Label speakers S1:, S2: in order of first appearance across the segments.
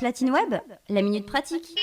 S1: Platine Web, la minute pratique.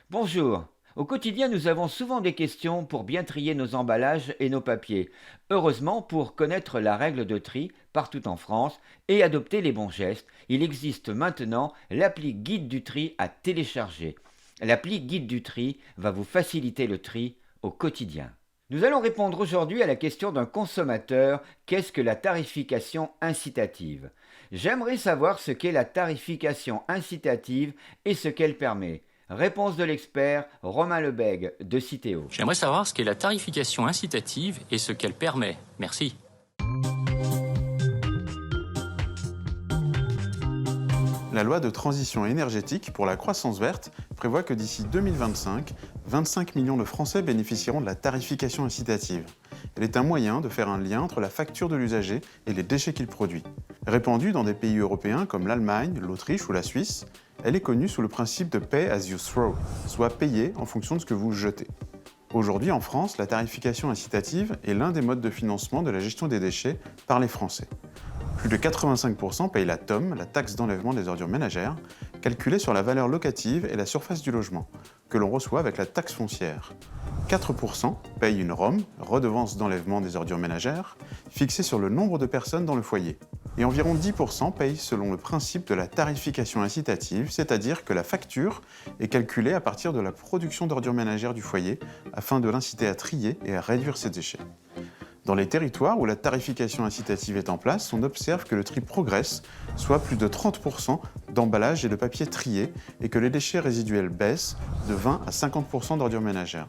S2: Bonjour. Au quotidien, nous avons souvent des questions pour bien trier nos emballages et nos papiers. Heureusement, pour connaître la règle de tri partout en France et adopter les bons gestes, il existe maintenant l'appli Guide du tri à télécharger. L'appli Guide du tri va vous faciliter le tri au quotidien. Nous allons répondre aujourd'hui à la question d'un consommateur: qu'est-ce que la tarification incitative? J'aimerais savoir ce qu'est la tarification incitative et ce qu'elle permet. Réponse de l'expert Romain Lebègue de Citeo.
S3: J'aimerais savoir ce qu'est la tarification incitative et ce qu'elle permet. Merci.
S4: La loi de transition énergétique pour la croissance verte prévoit que d'ici 2025, 25 millions de Français bénéficieront de la tarification incitative. Elle est un moyen de faire un lien entre la facture de l'usager et les déchets qu'il produit. Répandue dans des pays européens comme l'Allemagne, l'Autriche ou la Suisse, elle est connue sous le principe de pay as you throw, soit payer en fonction de ce que vous jetez. Aujourd'hui en France, la tarification incitative est l'un des modes de financement de la gestion des déchets par les Français. Plus de 85% payent la TOM, la taxe d'enlèvement des ordures ménagères, calculée sur la valeur locative et la surface du logement, que l'on reçoit avec la taxe foncière. 4% payent une ROM, redevance d'enlèvement des ordures ménagères, fixée sur le nombre de personnes dans le foyer. Et environ 10% payent selon le principe de la tarification incitative, c'est-à-dire que la facture est calculée à partir de la production d'ordures ménagères du foyer, afin de l'inciter à trier et à réduire ses déchets. Dans les territoires où la tarification incitative est en place, on observe que le tri progresse, soit plus de 30% d'emballage et de papier triés, et que les déchets résiduels baissent de 20 à 50% d'ordures ménagères.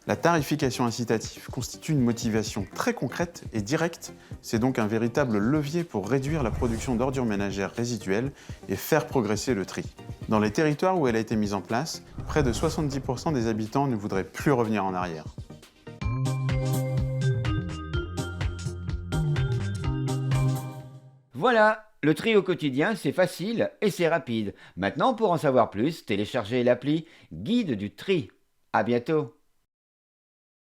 S4: La tarification incitative constitue une motivation très concrète et directe. C'est donc un véritable levier pour réduire la production d'ordures ménagères résiduelles et faire progresser le tri. Dans les territoires où elle a été mise en place, près de 70% des habitants ne voudraient plus revenir en arrière.
S2: Voilà, le tri au quotidien, c'est facile et c'est rapide. Maintenant, pour en savoir plus, téléchargez l'appli Guide du tri. À bientôt.